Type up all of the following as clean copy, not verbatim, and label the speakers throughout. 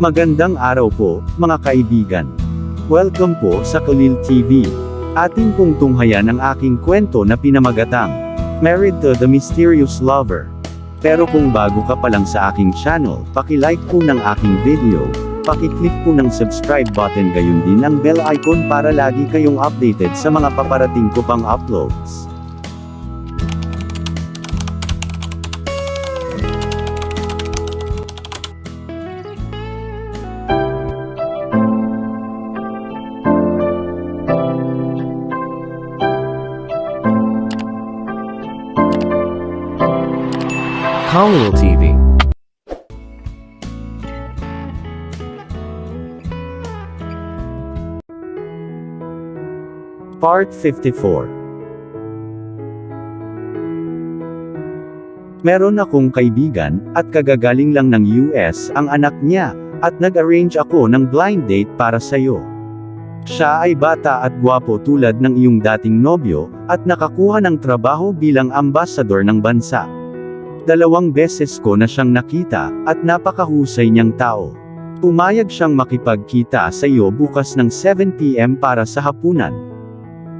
Speaker 1: Magandang araw po, mga kaibigan. Welcome po sa Kalil TV. Ating pong tunghayan ang aking kwento na pinamagatang Married to the Mysterious Lover. Pero kung bago ka pa lang sa aking channel, paki-like po ng aking video, paki-click po ng subscribe button gayon din ang bell icon para lagi kayong updated sa mga paparating ko pang uploads.
Speaker 2: Kalil TV.
Speaker 1: Part 54. Meron akong kaibigan, at kagagaling lang ng US ang anak niya, at nag-arrange ako ng blind date para sa'yo. Siya ay bata at gwapo tulad ng iyong dating nobyo, at nakakuha ng trabaho bilang ambasador ng bansa. 2 beses ko na siyang nakita, at napakahusay niyang tao. Pumayag siyang makipagkita sa iyo bukas ng 7 PM para sa hapunan.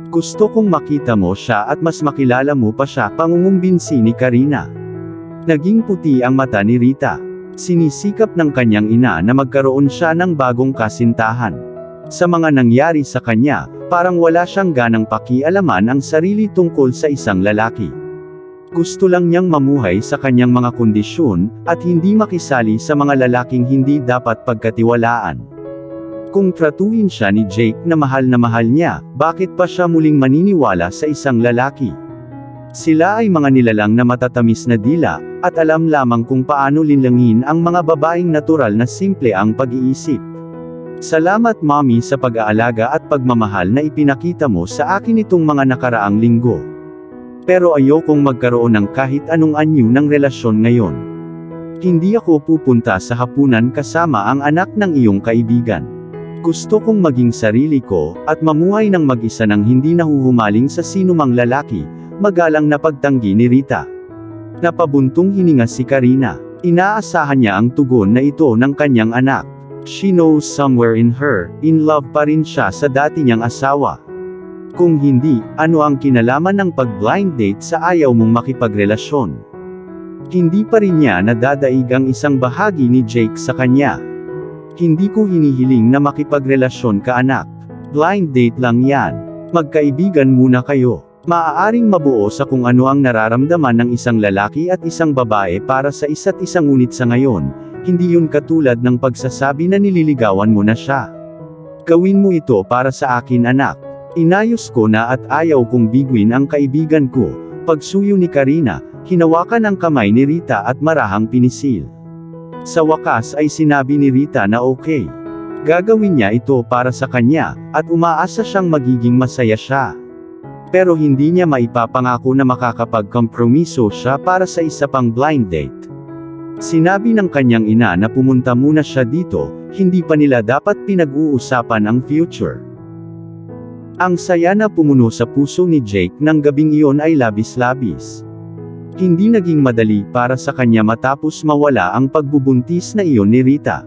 Speaker 1: Gusto kong makita mo siya at mas makilala mo pa siya, pangungumbinsi ni Karina. Naging puti ang mata ni Rita. Sinisikap ng kanyang ina na magkaroon siya ng bagong kasintahan. Sa mga nangyari sa kanya, parang wala siyang ganang pakialaman ang sarili tungkol sa isang lalaki. Gusto lang niyang mamuhay sa kanyang mga kondisyon, at hindi makisali sa mga lalaking hindi dapat pagkatiwalaan. Kung tratuhin siya ni Jake na mahal niya, bakit pa siya muling maniniwala sa isang lalaki? Sila ay mga nilalang na matatamis na dila, at alam lamang kung paano linlangin ang mga babaeng natural na simple ang pag-iisip. Salamat mommy sa pag-aalaga at pagmamahal na ipinakita mo sa akin itong mga nakaraang linggo. Pero ayokong magkaroon ng kahit anong anyo ng relasyon ngayon. Hindi ako pupunta sa hapunan kasama ang anak ng iyong kaibigan. Gusto kong maging sarili ko, at mamuhay ng mag-isa nang hindi nahuhumaling sa sinumang lalaki, magalang na pagtanggi ni Rita. Napabuntong hininga si Karina. Inaasahan niya ang tugon na ito ng kanyang anak. She knows somewhere in her, in love pa rin siya sa dati niyang asawa. Kung hindi, ano ang kinalaman ng pag-blind date sa ayaw mong makipagrelasyon? Hindi pa rin niya nadadaig ang isang bahagi ni Jake sa kanya. Hindi ko hinihiling na makipagrelasyon ka anak. Blind date lang yan. Magkaibigan muna kayo. Maaaring mabuo sa kung ano ang nararamdaman ng isang lalaki at isang babae para sa isa't isa, ngunit sa ngayon, hindi yun katulad ng pagsasabi na nililigawan mo na siya. Gawin mo ito para sa akin anak. Inayos ko na at ayaw kong biguin ang kaibigan ko. Pagsuyo ni Karina, hinawakan ang kamay ni Rita at marahang pinisil. Sa wakas ay sinabi ni Rita na okay. Gagawin niya ito para sa kanya, at umaasa siyang magiging masaya siya. Pero hindi niya maipapangako na makakapagkompromiso siya para sa isa pang blind date. Sinabi ng kanyang ina na pumunta muna siya dito, hindi pa nila dapat pinag-uusapan ang future. Ang saya na pumuno sa puso ni Jake nang gabing iyon ay labis-labis. Hindi naging madali para sa kanya matapos mawala ang pagbubuntis na iyon ni Rita.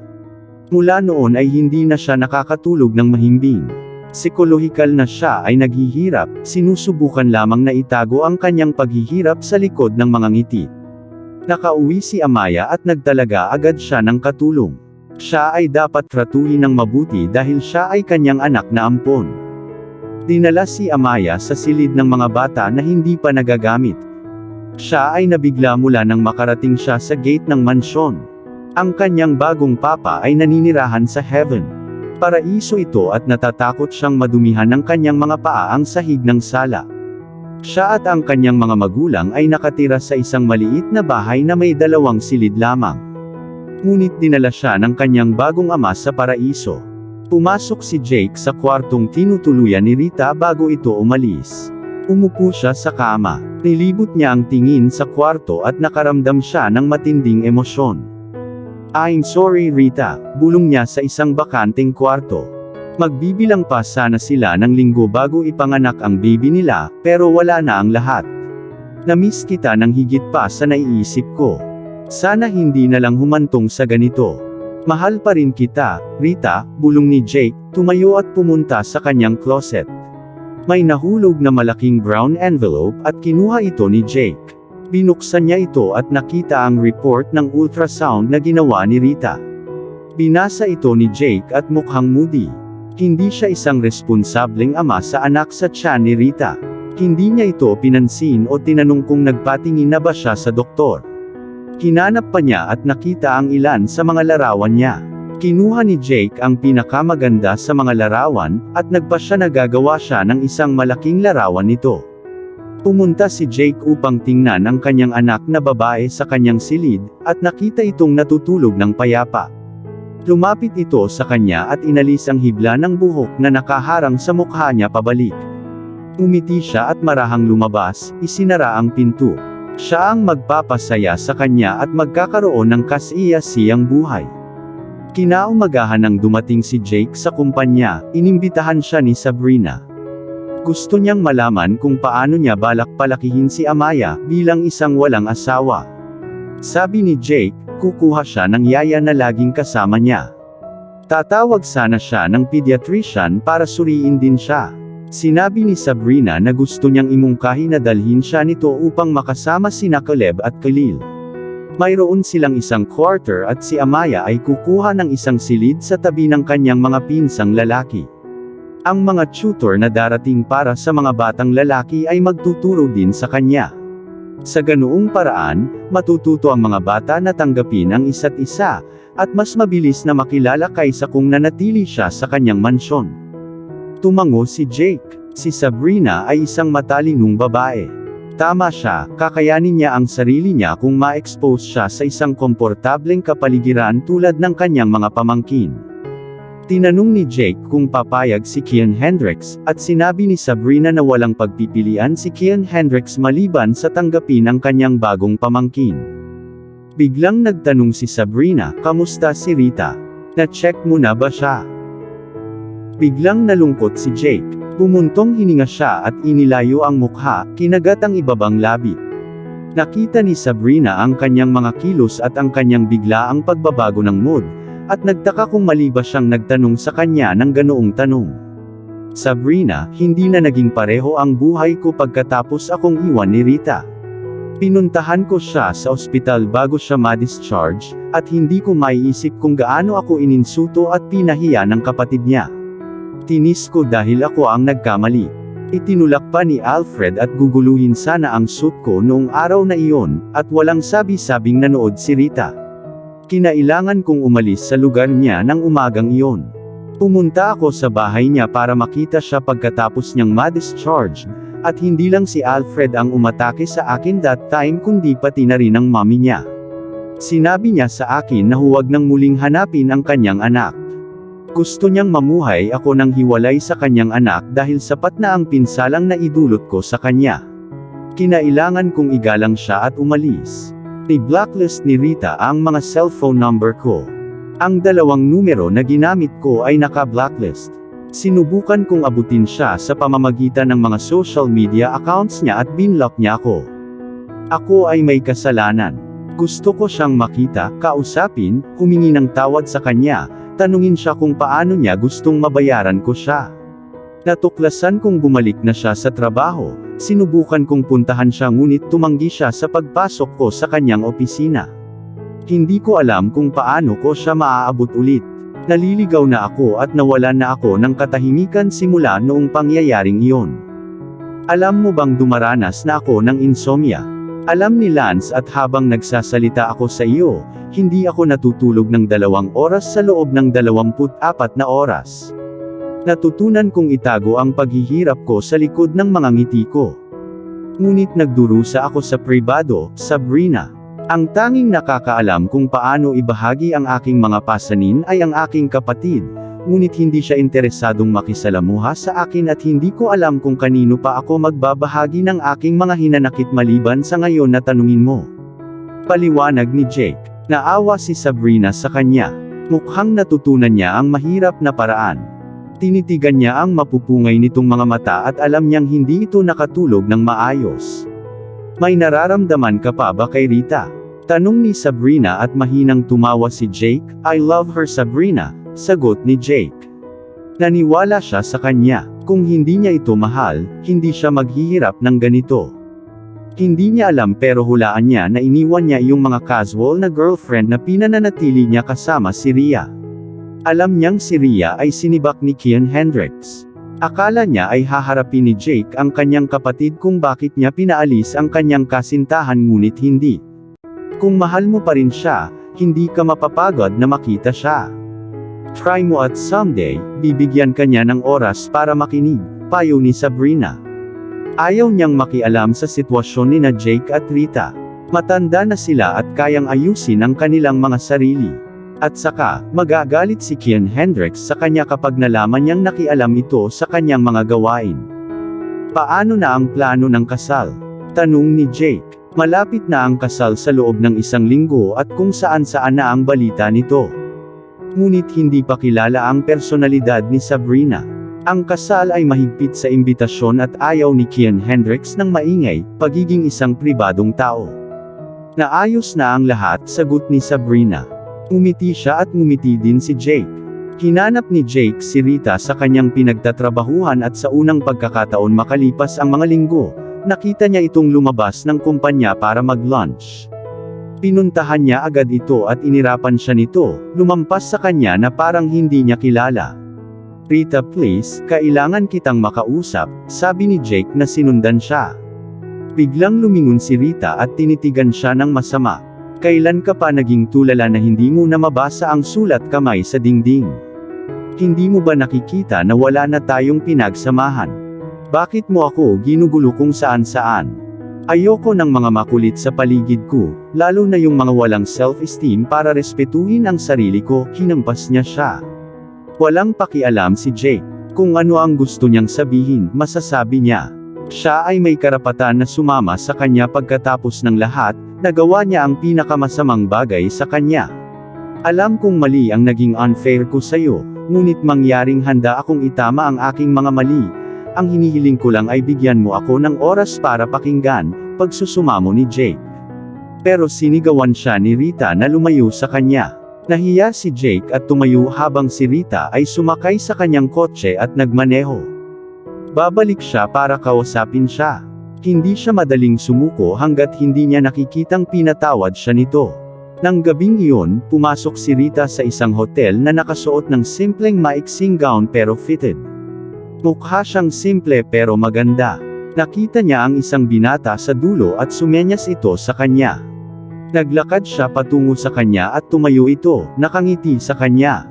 Speaker 1: Mula noon ay hindi na siya nakakatulog ng mahimbing. Psikolohikal na siya ay naghihirap, sinusubukan lamang na itago ang kanyang paghihirap sa likod ng mga ngiti. Nakauwi si Amaya at nagtalaga agad siya ng katulong. Siya ay dapat tratuhin ng mabuti dahil siya ay kanyang anak na ampon. Dinala si Amaya sa silid ng mga bata na hindi pa nagagamit. Siya ay nabigla mula nang makarating siya sa gate ng mansyon. Ang kanyang bagong papa ay naninirahan sa heaven. Paraiso ito at natatakot siyang madumihan ng kanyang mga paa ang sahig ng sala. Siya at ang kanyang mga magulang ay nakatira sa isang maliit na bahay na may 2 silid lamang. Ngunit dinala siya ng kanyang bagong ama sa paraiso. Pumasok si Jake sa kwartong tinutuluyan ni Rita bago ito umalis. Umupo siya sa kama. Nilibot niya ang tingin sa kwarto at nakaramdam siya ng matinding emosyon. I'm sorry Rita, bulong niya sa isang bakanteng kwarto. Magbibilang pa sana sila ng linggo bago ipanganak ang baby nila, pero wala na ang lahat. Namiss kita ng higit pa sa naiisip ko. Sana hindi na lang humantong sa ganito. Mahal pa rin kita, Rita, bulong ni Jake, tumayo at pumunta sa kanyang closet. May nahulog na malaking brown envelope at kinuha ito ni Jake. Binuksan niya ito at nakita ang report ng ultrasound na ginawa ni Rita. Binasa ito ni Jake at mukhang moody. Hindi siya isang responsableng ama sa anak sa tiyan ni Rita. Hindi niya ito pinansin o tinanong kung nagpatingin na ba siya sa doktor. Hinanap pa niya at nakita ang ilan sa mga larawan niya. Kinuha ni Jake ang pinakamaganda sa mga larawan, at nagpasya na gagawa siya ng isang malaking larawan nito. Pumunta si Jake upang tingnan ang kanyang anak na babae sa kanyang silid, at nakita itong natutulog ng payapa. Lumapit ito sa kanya at inalis ang hibla ng buhok na nakaharang sa mukha niya pabalik. Umiti siya at marahang lumabas, isinara ang pinto. Siya ang magpapasaya sa kanya at magkakaroon ng kasiyasiyang buhay. Kinaumagahan nang dumating si Jake sa kumpanya, inimbitahan siya ni Sabrina. Gusto niyang malaman kung paano niya balak palakihin si Amaya bilang isang walang asawa. Sabi ni Jake, kukuha siya ng yaya na laging kasama niya. Tatawag sana siya ng pediatrician para suriin din siya. Sinabi ni Sabrina na gusto niyang imungkahi na dalhin siya nito upang makasama sina Caleb at Khalil. Mayroon silang isang quarter at si Amaya ay kukuha ng isang silid sa tabi ng kanyang mga pinsang lalaki. Ang mga tutor na darating para sa mga batang lalaki ay magtuturo din sa kanya. Sa ganoong paraan, matututo ang mga bata na tanggapin ang isa't isa, at mas mabilis na makilala kaysa kung nanatili siya sa kanyang mansyon. Tumango si Jake. Si Sabrina ay isang matalinong babae. Tama siya, kakayanin niya ang sarili niya kung ma-expose siya sa isang komportableng kapaligiran tulad ng kanyang mga pamangkin. Tinanong ni Jake kung papayag si Kian Hendricks, at sinabi ni Sabrina na walang pagpipilian si Kian Hendricks maliban sa tanggapin ang kanyang bagong pamangkin. Biglang nagtanong si Sabrina, kamusta si Rita? Na-check mo na ba siya? Biglang nalungkot si Jake. Bumuntong hininga siya at inilayo ang mukha, kinagat ang ibabang labi. Nakita ni Sabrina ang kanyang mga kilos at ang kanyang biglaang pagbabago ng mood, at nagtaka kung mali ba siyang nagtanong sa kanya ng ganoong tanong. Sabrina, hindi na naging pareho ang buhay ko pagkatapos akong iwan ni Rita. Pinuntahan ko siya sa ospital bago siya ma-discharge, at hindi ko maiisip kung gaano ako ininsulto at pinahiya ng kapatid niya. Tinis ko dahil ako ang nagkamali. Itinulak pa ni Alfred at guguluhin sana ang suit ko noong araw na iyon, at walang sabi-sabing nanood si Rita. Kinailangan kong umalis sa lugar niya ng umagang iyon. Pumunta ako sa bahay niya para makita siya pagkatapos niyang ma-discharge, at hindi lang si Alfred ang umatake sa akin that time kundi pati na rin ang mommy niya. Sinabi niya sa akin na huwag nang muling hanapin ang kanyang anak. Gusto niyang mamuhay ako ng hiwalay sa kanyang anak dahil sapat na ang pinsalang na idulot ko sa kanya. Kinailangan kong igalang siya at umalis. I-blacklist ni Rita ang mga cellphone number ko. Ang 2 numero na ginamit ko ay naka-blacklist. Sinubukan kong abutin siya sa pamamagitan ng mga social media accounts niya at binlock niya ako. Ako ay may kasalanan. Gusto ko siyang makita, kausapin, humingi ng tawad sa kanya, tanungin siya kung paano niya gustong mabayaran ko siya. Natuklasan kong bumalik na siya sa trabaho, sinubukan kong puntahan siya ngunit tumanggi siya sa pagpasok ko sa kanyang opisina. Hindi ko alam kung paano ko siya maaabot ulit. Naliligaw na ako at nawalan na ako ng katahimikan simula noong pangyayaring iyon. Alam mo bang dumaranas na ako ng insomnia? Alam ni Lance at habang nagsasalita ako sa iyo, hindi ako natutulog ng 2 oras sa loob ng 24 na oras. Natutunan kong itago ang paghihirap ko sa likod ng mga ngiti ko. Ngunit nagdurusa ako sa pribado, Sabrina. Ang tanging nakakaalam kung paano ibahagi ang aking mga pasanin ay ang aking kapatid, ngunit hindi siya interesadong makisalamuha sa akin at hindi ko alam kung kanino pa ako magbabahagi ng aking mga hinanakit maliban sa ngayon na tanungin mo. Paliwanag ni Jake. Naawa si Sabrina sa kanya. Mukhang natutunan niya ang mahirap na paraan. Tinitigan niya ang mapupungay nitong mga mata at alam niyang hindi ito nakatulog ng maayos. May nararamdaman ka pa ba kay Rita? Tanong ni Sabrina at mahinang tumawa si Jake. I love her Sabrina, sagot ni Jake. Naniwala siya sa kanya. Kung hindi niya ito mahal, hindi siya maghihirap ng ganito. Hindi niya alam pero hulaan niya na iniwan niya yung mga casual na girlfriend na pinananatili niya kasama si Rhea. Alam niyang si Rhea ay sinibak ni Kian Hendricks. Akala niya ay haharapin ni Jake ang kanyang kapatid kung bakit niya pinaalis ang kanyang kasintahan ngunit hindi. Kung mahal mo pa rin siya, hindi ka mapapagod na makita siya. Try mo at someday, bibigyan ka niya ng oras para makinig, payo ni Sabrina. Ayaw niyang makialam sa sitwasyon ni Jake at Rita. Matanda na sila at kayang ayusin ang kanilang mga sarili. At saka, magagalit si Kian Hendricks sa kanya kapag nalaman niyang nakialam ito sa kanyang mga gawain. Paano na ang plano ng kasal? Tanong ni Jake. Malapit na ang kasal sa loob ng 1 linggo at kung saan-saan na ang balita nito. Ngunit hindi pa kilala ang personalidad ni Sabrina. Ang kasal ay mahigpit sa imbitasyon at ayaw ni Kian Hendricks ng maingay, pagiging isang pribadong tao. Naayos na ang lahat, sagot ni Sabrina. Umiti siya at ngumiti din si Jake. Hinanap ni Jake si Rita sa kanyang pinagtatrabahuhan at sa unang pagkakataon makalipas ang mga linggo, nakita niya itong lumabas ng kumpanya para mag-lunch. Pinuntahan niya agad ito at inirapan siya nito, lumampas sa kanya na parang hindi niya kilala. Rita please, kailangan kitang makausap, sabi ni Jake na sinundan siya. Biglang lumingon si Rita at tinitigan siya ng masama. Kailan ka pa naging tulala na hindi mo na mabasa ang sulat kamay sa dingding? Hindi mo ba nakikita na wala na tayong pinagsamahan? Bakit mo ako ginugulo kung saan-saan? Ayoko ng mga makulit sa paligid ko, lalo na yung mga walang self-esteem para respetuhin ang sarili ko, hinampas niya siya. Walang pakialam si Jake. Kung ano ang gusto niyang sabihin, masasabi niya. Siya ay may karapatan na sumama sa kanya pagkatapos ng lahat, nagawa niya ang pinakamasamang bagay sa kanya. Alam kong mali ang naging unfair ko sa'yo, ngunit mangyaring handa akong itama ang aking mga mali. Ang hinihiling ko lang ay bigyan mo ako ng oras para pakinggan, pagsusumamo ni Jake. Pero sinigawan siya ni Rita na lumayo sa kanya. Nahiya si Jake at tumayo habang si Rita ay sumakay sa kanyang kotse at nagmaneho. Babalik siya para kausapin siya. Hindi siya madaling sumuko hanggat hindi niya nakikitang pinatawad siya nito. Nang gabing iyon, pumasok si Rita sa isang hotel na nakasuot ng simpleng maiksing gown pero fitted. Mukha siyang simple pero maganda. Nakita niya ang isang binata sa dulo at sumenyas ito sa kanya. Naglakad siya patungo sa kanya at tumayo ito, nakangiti sa kanya.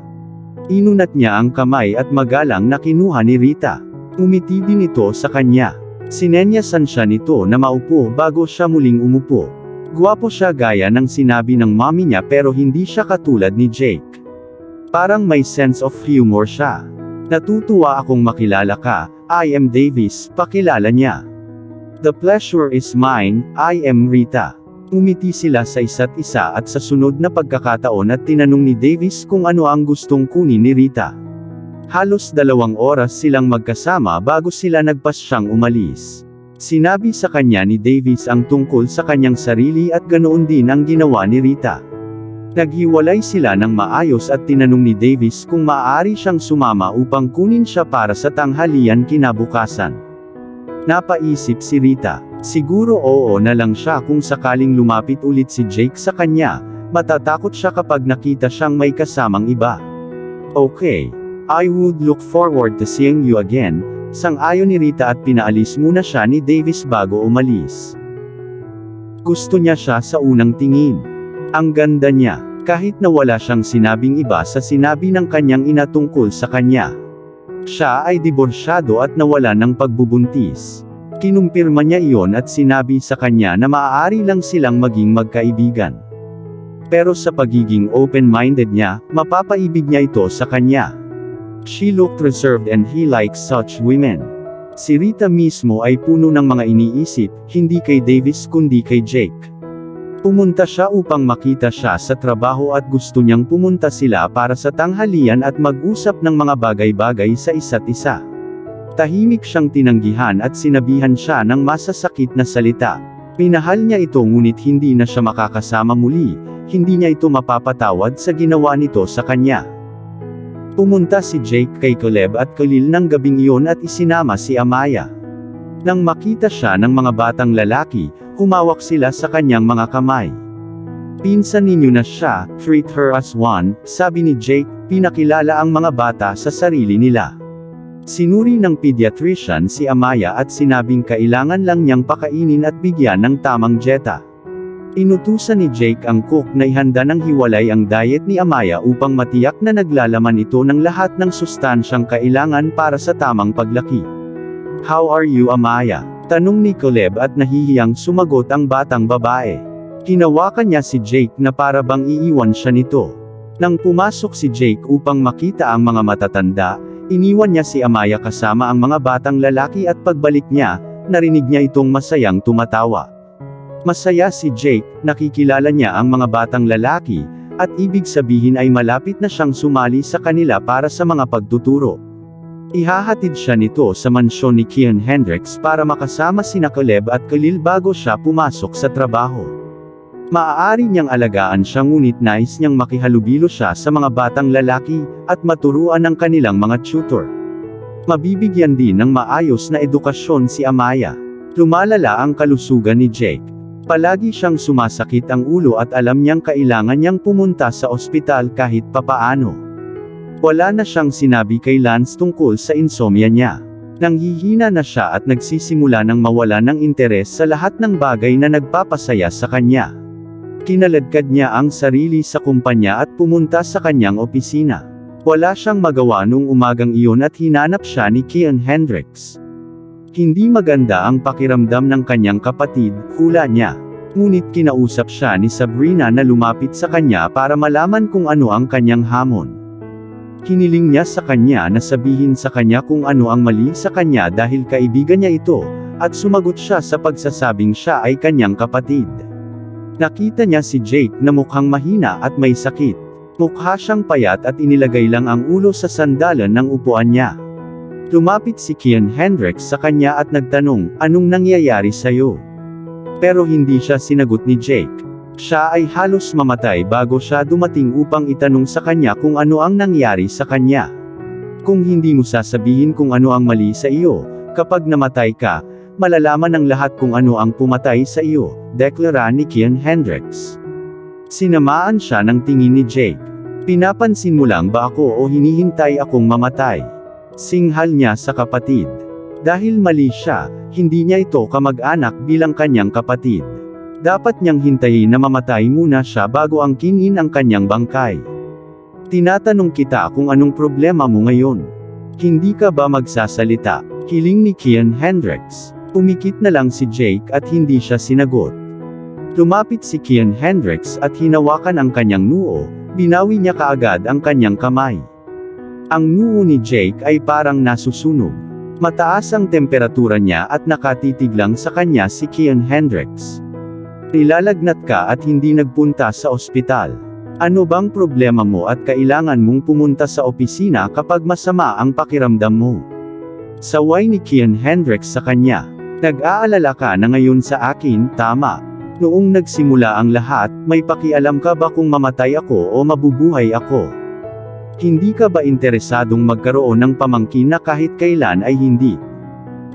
Speaker 1: Inunat niya ang kamay at magalang na kinuha ni Rita. Umiti din ito sa kanya. Sinenyasan siya nito na maupo bago siya muling umupo. Gwapo siya gaya ng sinabi ng mommy niya pero hindi siya katulad ni Jake. Parang may sense of humor siya. Natutuwa akong makilala ka, I am Davis, pakilala niya. The pleasure is mine, I am Rita. Umiti sila sa isa't isa at sa sunod na pagkakataon at tinanong ni Davis kung ano ang gustong kunin ni Rita. Halos 2 oras silang magkasama bago sila nagpasyang umalis. Sinabi sa kanya ni Davis ang tungkol sa kanyang sarili at ganoon din ang ginawa ni Rita. Naghiwalay sila ng maayos at tinanong ni Davis kung maaari siyang sumama upang kunin siya para sa tanghalian kinabukasan. Napaisip si Rita, siguro oo na lang siya kung sakaling lumapit ulit si Jake sa kanya, matatakot siya kapag nakita siyang may kasamang iba. Okay. I would look forward to seeing you again, sang-ayon ni Rita at pinaalis muna siya ni Davis bago umalis. Gusto niya siya sa unang tingin. Ang ganda niya, kahit na wala siyang sinabing iba sa sinabi ng kanyang ina tungkol sa kanya. Siya ay diborsyado at nawala ng pagbubuntis. Kinumpirma niya iyon at sinabi sa kanya na maaari lang silang maging magkaibigan. Pero sa pagiging open-minded niya, mapapaibig niya ito sa kanya. She looked reserved and he likes such women. Si Rita mismo ay puno ng mga iniisip, hindi kay Davis kundi kay Jake. Pumunta siya upang makita siya sa trabaho at gusto niyang pumunta sila para sa tanghalian at mag-usap ng mga bagay-bagay sa isa't isa. Tahimik siyang tinanggihan at sinabihan siya ng masasakit na salita. Pinahal niya ito ngunit hindi na siya makakasama muli, hindi niya ito mapapatawad sa ginawa nito sa kanya. Pumunta si Jake kay Caleb at Khalil ng gabing iyon at isinama si Amaya. Nang makita siya ng mga batang lalaki, humawak sila sa kanyang mga kamay. Pinsan ninyo na siya, treat her as one, sabi ni Jake, pinakilala ang mga bata sa sarili nila. Sinuri ng pediatrician si Amaya at sinabing kailangan lang niyang pakainin at bigyan ng tamang dieta. Inutusan ni Jake ang cook na ihanda ng hiwalay ang diet ni Amaya upang matiyak na naglalaman ito ng lahat ng sustansyang kailangan para sa tamang paglaki. How are you, Amaya? Tanong ni Caleb at nahihiyang sumagot ang batang babae. Hinawakan niya si Jake na para bang iiwan siya nito. Nang pumasok si Jake upang makita ang mga matatanda, iniwan niya si Amaya kasama ang mga batang lalaki at pagbalik niya, narinig niya itong masayang tumatawa. Masaya si Jake, nakikilala niya ang mga batang lalaki, at ibig sabihin ay malapit na siyang sumali sa kanila para sa mga pagtuturo. Ihahatid siya nito sa mansyon ni Kian Hendricks para makasama sina Caleb at Khalil bago siya pumasok sa trabaho. Maaari niyang alagaan siya ngunit nais niyang makihalubilo siya sa mga batang lalaki, at maturuan ng kanilang mga tutor. Mabibigyan din ng maayos na edukasyon si Amaya. Lumalala ang kalusugan ni Jake. Palagi siyang sumasakit ang ulo at alam niyang kailangan niyang pumunta sa ospital kahit papaano. Wala na siyang sinabi kay Lance tungkol sa insomnia niya. Nanghihina na siya at nagsisimula ng mawala ng interes sa lahat ng bagay na nagpapasaya sa kanya. Kinaladkad niya ang sarili sa kumpanya at pumunta sa kanyang opisina. Wala siyang magawa nung umagang iyon at hinanap siya ni Kian Hendricks. Hindi maganda ang pakiramdam ng kanyang kapatid, hula niya. Ngunit kinausap siya ni Sabrina na lumapit sa kanya para malaman kung ano ang kanyang hamon. Hiniling niya sa kanya na sabihin sa kanya kung ano ang mali sa kanya dahil kaibigan niya ito, at sumagot siya sa pagsasabing siya ay kanyang kapatid. Nakita niya si Jake na mukhang mahina at may sakit. Mukha siyang payat at inilagay lang ang ulo sa sandalan ng upuan niya. Lumapit si Kian Hendricks sa kanya at nagtanong, anong nangyayari sa'yo? Pero hindi siya sinagot ni Jake. Siya ay halos mamatay bago siya dumating upang itanong sa kanya kung ano ang nangyari sa kanya. Kung hindi mo sasabihin kung ano ang mali sa iyo, kapag namatay ka, malalaman ng lahat kung ano ang pumatay sa iyo, deklara ni Kian Hendricks. Sinamaan siya ng tingin ni Jake. Pinapansin mo lang ba ako o hinihintay akong mamatay? Singhal niya sa kapatid. Dahil mali siya, hindi niya ito kamag-anak bilang kanyang kapatid. Dapat niyang hintayin na mamatay muna siya bago angkinin ang kanyang bangkay. Tinatanong kita kung anong problema mo ngayon. Hindi ka ba magsasalita? Hiling ni Kian Hendricks. Pumikit na lang si Jake at hindi siya sinagot. Lumapit si Kian Hendricks at hinawakan ang kanyang noo, binawi niya kaagad ang kanyang kamay. Ang noo ni Jake ay parang nasusunog. Mataas ang temperatura niya at nakatitig lang sa kanya si Kian Hendricks. Nilalagnat ka at hindi nagpunta sa ospital. Ano bang problema mo at kailangan mong pumunta sa opisina kapag masama ang pakiramdam mo? Saway ni Kian Hendricks sa kanya. Nag-aalala ka na ngayon sa akin, tama. Noong nagsimula ang lahat, may pakialam ka ba kung mamatay ako o mabubuhay ako? Hindi ka ba interesadong magkaroon ng pamangkin na kahit kailan ay hindi?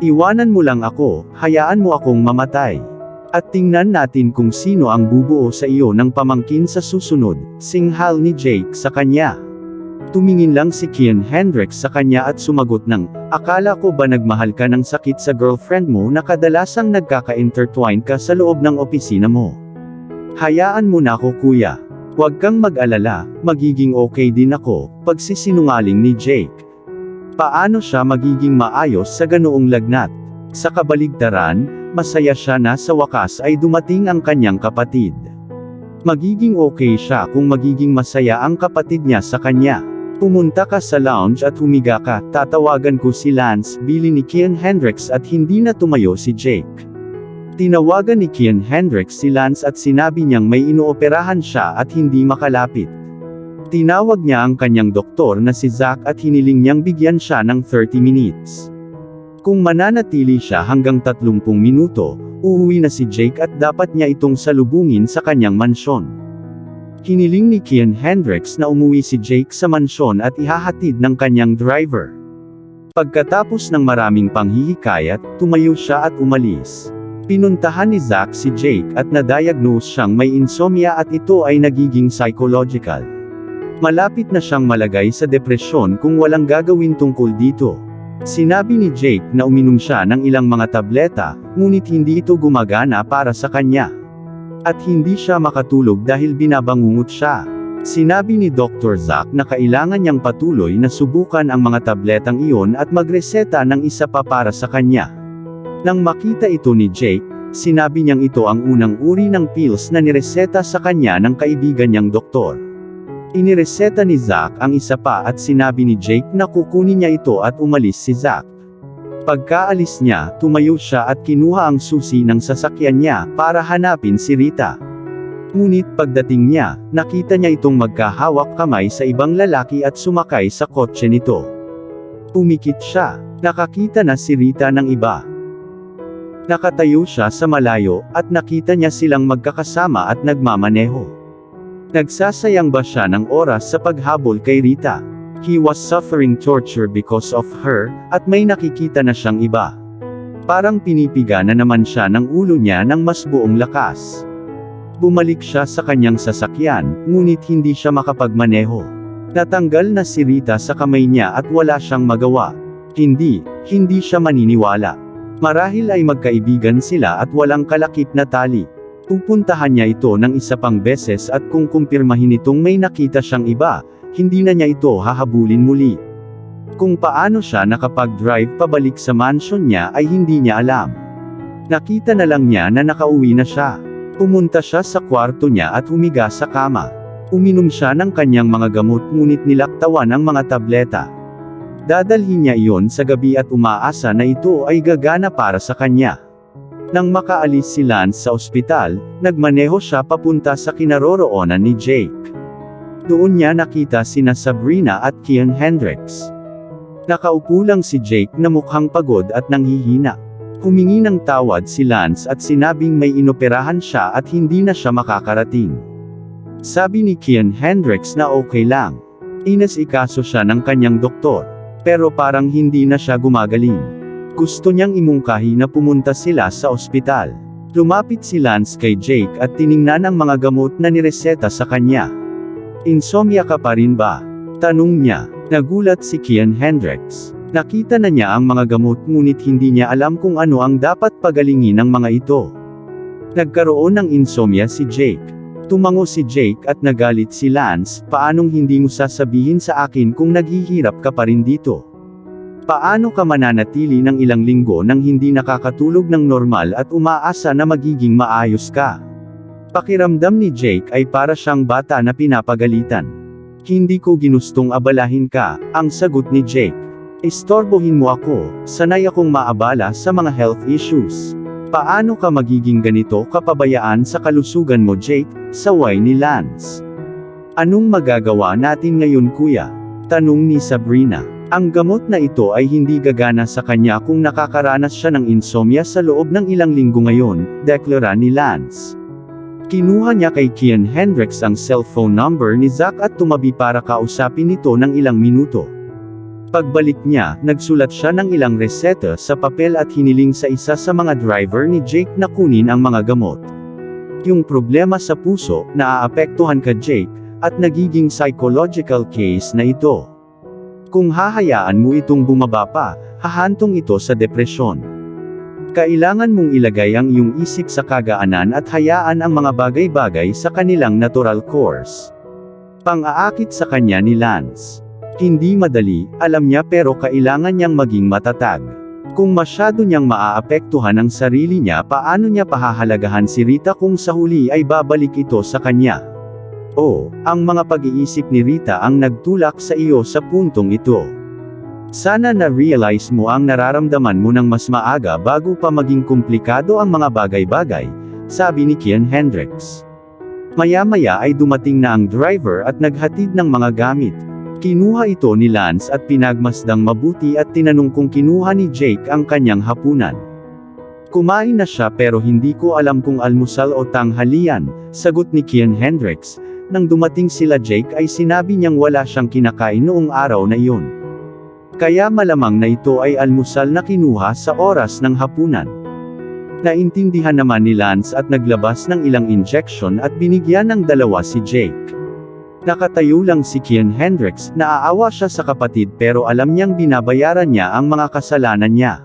Speaker 1: Iwanan mo lang ako, hayaan mo akong mamatay. At tingnan natin kung sino ang bubuo sa iyo ng pamangkin sa susunod, singhal ni Jake sa kanya. Tumingin lang si Kian Hendricks sa kanya at sumagot ng, akala ko ba nagmahal ka ng sakit sa girlfriend mo na kadalasang nagkaka-intertwine ka sa loob ng opisina mo? Hayaan mo na ako kuya. Huwag kang mag-alala, magiging okay din ako, pagsisinungaling ni Jake. Paano siya magiging maayos sa ganoong lagnat? Sa kabaligtaran, masaya siya na sa wakas ay dumating ang kanyang kapatid. Magiging okay siya kung magiging masaya ang kapatid niya sa kanya. Pumunta ka sa lounge at humiga ka, tatawagan ko si Lance, bili ni Kian Hendricks at hindi na tumayo si Jake. Tinawagan ni Kian Hendricks si Lance at sinabi niyang may inooperahan siya at hindi makalapit. Tinawag niya ang kanyang doktor na si Zach at hiniling niyang bigyan siya ng 30 minutes. Kung mananatili siya hanggang 30 minuto, Uuwi na si Jake at dapat niya itong salubungin sa kanyang mansyon. Hiniling ni Kian Hendricks na umuwi si Jake sa mansyon at ihahatid ng kanyang driver. Pagkatapos ng maraming panghihikayat, tumayo siya at umalis. Pinuntahan ni Zack si Jake at na-diagnose siyang may insomnia at ito ay nagiging psychological. Malapit na siyang malagay sa depresyon kung walang gagawin tungkol dito. Sinabi ni Jake na uminom siya ng ilang mga tableta, ngunit hindi ito gumagana para sa kanya. At hindi siya makatulog dahil binabangungot siya. Sinabi ni Dr. Zack na kailangan niyang patuloy na subukan ang mga tabletang iyon at magreseta ng isa pa para sa kanya. Nang makita ito ni Jake, sinabi niyang ito ang unang uri ng pills na nireseta sa kanya ng kaibigan niyang doktor. Inireseta ni Zack ang isa pa at sinabi ni Jake na kukunin niya ito at umalis si Zack. Pagkaalis niya, tumayo siya at kinuha ang susi ng sasakyan niya para hanapin si Rita. Ngunit pagdating niya, nakita niya itong magkahawak kamay sa ibang lalaki at sumakay sa kotse nito. Pumikit siya, nakakita na si Rita ng iba. Nakatayo siya sa malayo, at nakita niya silang magkakasama at nagmamaneho. Nagsasayang ba siya ng oras sa paghabol kay Rita? He was suffering torture because of her, at may nakikita na siyang iba. Parang pinipiga na naman siya ng ulo niya ng mas buong lakas. Bumalik siya sa kanyang sasakyan, ngunit hindi siya makapagmaneho. Natanggal na si Rita sa kamay niya at wala siyang magawa. Hindi siya maniniwala. Marahil ay magkaibigan sila at walang kalakip na tali. Pupuntahan niya ito ng isa pang beses at kung kumpirmahin itong may nakita siyang iba, hindi na niya ito hahabulin muli. Kung paano siya nakapag-drive pabalik sa mansion niya ay hindi niya alam. Nakita na lang niya na nakauwi na siya. Pumunta siya sa kwarto niya at humiga sa kama. Uminom siya ng kanyang mga gamot ngunit nilaktawan ang mga tableta. Dadalhin niya iyon sa gabi at umaasa na ito ay gagana para sa kanya. Nang makaalis si Lance sa ospital, nagmaneho siya papunta sa kinaroroonan ni Jake. Doon niya nakita sina Sabrina at Kian Hendricks. Nakaupo lang si Jake na mukhang pagod at nanghihina. Humingi ng tawad si Lance at sinabing may inoperahan siya at hindi na siya makakarating. Sabi ni Kian Hendricks na okay lang. Inasikaso siya ng kanyang doktor. Pero parang hindi na siya gumagaling. Gusto niyang imungkahi na pumunta sila sa ospital. Lumapit si Lance kay Jake at tiningnan ang mga gamot na nireseta sa kanya. Insomnia ka pa rin ba? Tanong niya. Nagulat si Kian Hendricks. Nakita na niya ang mga gamot ngunit hindi niya alam kung ano ang dapat pagalingin ng mga ito. Nagkaroon ng insomnia si Jake. Tumango si Jake at nagalit si Lance, paanong hindi mo sasabihin sa akin kung naghihirap ka pa rin dito? Paano ka mananatili ng ilang linggo nang hindi nakakatulog ng normal at umaasa na magiging maayos ka? Pakiramdam ni Jake ay para siyang bata na pinapagalitan. Hindi ko ginustong abalahin ka, ang sagot ni Jake. Istorbohin mo ako, sanay akong maabala sa mga health issues. Paano ka magiging ganito kapabayaan sa kalusugan mo Jake? Saway ni Lance. Anong magagawa natin ngayon kuya? Tanong ni Sabrina. Ang gamot na ito ay hindi gagana sa kanya kung nakakaranas siya ng insomnia sa loob ng ilang linggo ngayon, deklara ni Lance. Kinuha niya kay Kian Hendricks ang cellphone number ni Zack at tumabi para kausapin ito ng ilang minuto. Pagbalik niya, nagsulat siya ng ilang reseta sa papel at hiniling sa isa sa mga driver ni Jake na kunin ang mga gamot. Yung problema sa puso, naaapektuhan ka Jake, at nagiging psychological case na ito. Kung hahayaan mo itong bumaba pa, hahantong ito sa depresyon. Kailangan mong ilagay ang iyong isip sa kagaanan at hayaan ang mga bagay-bagay sa kanilang natural course. Pang-aakit sa kanya ni Lance. Hindi madali, alam niya pero kailangan niyang maging matatag. Kung masyado niyang maaapektuhan ang sarili niya paano niya pahahalagahan si Rita kung sa huli ay babalik ito sa kanya? Ang mga pag-iisip ni Rita ang nagtulak sa iyo sa puntong ito. Sana na-realize mo ang nararamdaman mo ng mas maaga bago pa maging komplikado ang mga bagay-bagay, sabi ni Kian Hendricks. Maya-maya ay dumating na ang driver at naghatid ng mga gamit. Kinuha ito ni Lance at pinagmasdang mabuti at tinanong kung kinuha ni Jake ang kanyang hapunan. Kumain na siya pero hindi ko alam kung almusal o tanghalian, sagot ni Kian Hendricks. Nang dumating sila Jake ay sinabi niyang wala siyang kinakain noong araw na iyon. Kaya malamang na ito ay almusal na kinuha sa oras ng hapunan. Naintindihan naman ni Lance at naglabas ng ilang injection at binigyan ng dalawa si Jake. Nakatayo lang si Kian Hendricks, naaawa siya sa kapatid pero alam niyang binabayaran niya ang mga kasalanan niya.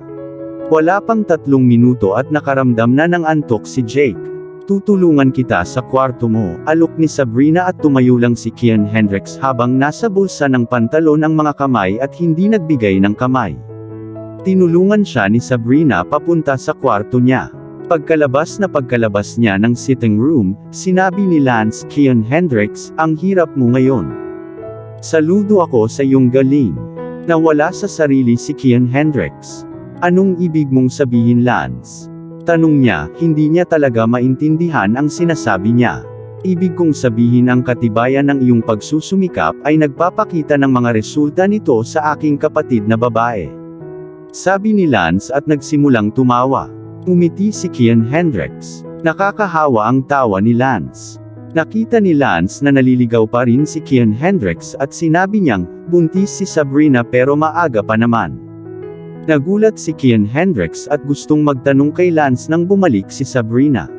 Speaker 1: Wala pang 3 minuto at nakaramdam na ng antok si Jake. Tutulungan kita sa kwarto mo, alok ni Sabrina at tumayo lang si Kian Hendricks habang nasa bulsa ng pantalon ang mga kamay at hindi nagbigay ng kamay. Tinulungan siya ni Sabrina papunta sa kwarto niya. Pagkalabas niya ng sitting room, sinabi ni Lance, Kian Hendricks, ang hirap mo ngayon. Saludo ako sa iyong galing. Nawala sa sarili si Kian Hendricks. Anong ibig mong sabihin, Lance? Tanong niya, hindi niya talaga maintindihan ang sinasabi niya. Ibig kong sabihin ang katibayan ng iyong pagsusumikap ay nagpapakita ng mga resulta nito sa aking kapatid na babae. Sabi ni Lance at nagsimulang tumawa. Umiti si Kian Hendricks. Nakakahawa ang tawa ni Lance. Nakita ni Lance na naliligaw pa rin si Kian Hendricks at sinabi niyang, buntis si Sabrina pero maaga pa naman. Nagulat si Kian Hendricks at gustong magtanong kay Lance nang bumalik si Sabrina.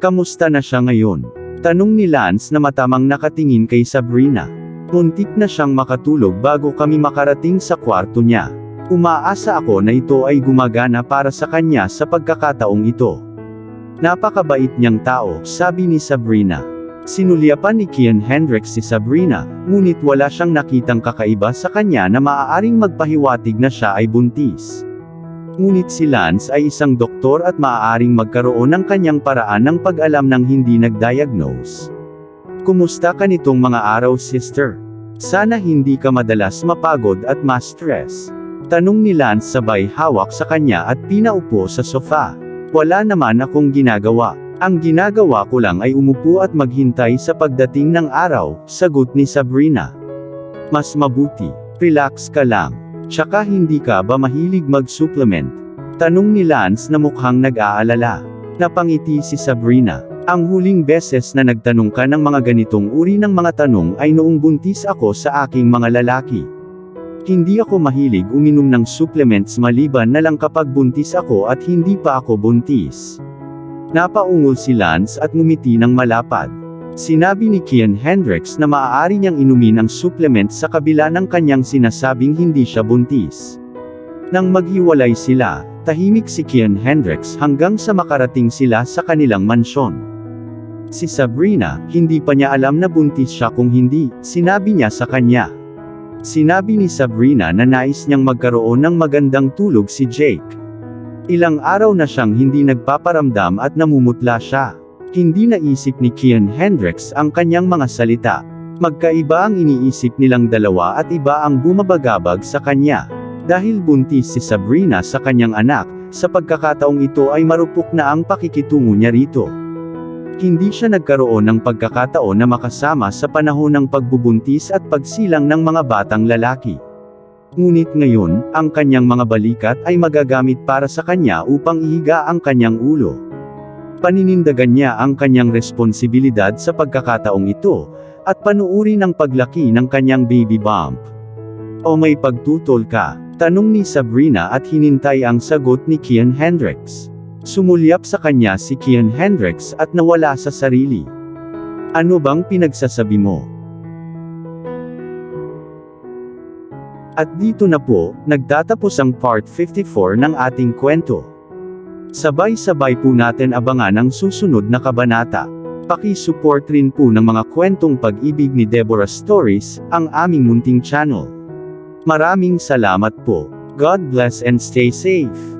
Speaker 1: Kamusta na siya ngayon? Tanong ni Lance na matamang nakatingin kay Sabrina. Muntik na siyang makatulog bago kami makarating sa kwarto niya. Umaasa ako na ito ay gumagana para sa kanya sa pagkakataong ito. Napakabait niyang tao, sabi ni Sabrina. Sinulyapan ni Kian Hendricks si Sabrina, ngunit wala siyang nakitang kakaiba sa kanya na maaaring magpahiwatig na siya ay buntis. Ngunit si Lance ay isang doktor at maaaring magkaroon ng kanyang paraan ng pag-alam ng hindi nag-diagnose. Kumusta ka nitong mga araw, sister? Sana hindi ka madalas mapagod at ma-stress. Tanong ni Lance sabay hawak sa kanya at pinaupo sa sofa. Wala naman akong ginagawa. Ang ginagawa ko lang ay umupo at maghintay sa pagdating ng araw, sagot ni Sabrina. Mas mabuti. Relax ka lang. Tsaka hindi ka ba mahilig mag-supplement? Tanong ni Lance na mukhang nag-aalala. Napangiti si Sabrina. Ang huling beses na nagtanong ka ng mga ganitong uri ng mga tanong ay noong buntis ako sa aking mga lalaki. Hindi ako mahilig uminom ng supplements maliban na lang kapag buntis ako at hindi pa ako buntis. Napaungol si Lance at ngumiti ng malapad. Sinabi ni Kian Hendricks na maaari niyang inumin ang supplement sa kabila ng kanyang sinasabing hindi siya buntis. Nang maghiwalay sila, tahimik si Kian Hendricks hanggang sa makarating sila sa kanilang mansyon. Si Sabrina, hindi pa niya alam na buntis siya kung hindi, sinabi niya sa kanya. Sinabi ni Sabrina na nais niyang magkaroon ng magandang tulog si Jake. Ilang araw na siyang hindi nagpaparamdam at namumutla siya. Hindi naisip ni Kian Hendricks ang kanyang mga salita. Magkaiba ang iniisip nilang dalawa at iba ang bumabagabag sa kanya. Dahil buntis si Sabrina sa kanyang anak, sa pagkakataong ito ay marupok na ang pakikitungo niya rito. Hindi siya nagkaroon ng pagkakataon na makasama sa panahon ng pagbubuntis at pagsilang ng mga batang lalaki. Ngunit ngayon, ang kanyang mga balikat ay magagamit para sa kanya upang ihiga ang kanyang ulo. Paninindagan niya ang kanyang responsibilidad sa pagkakataong ito, at panuuri ng paglaki ng kanyang baby bump. O may pagtutol ka? Tanong ni Sabrina at hinintay ang sagot ni Kian Hendricks. Sumulyap sa kanya si Kian Hendricks at nawala sa sarili. Ano bang pinagsasabi mo? At dito na po, nagtatapos ang part 54 ng ating kwento. Sabay-sabay po natin abangan ang susunod na kabanata. Paki-support rin po ng mga kwentong pag-ibig ni Deborah Stories, ang aming munting channel. Maraming salamat po. God bless and stay safe.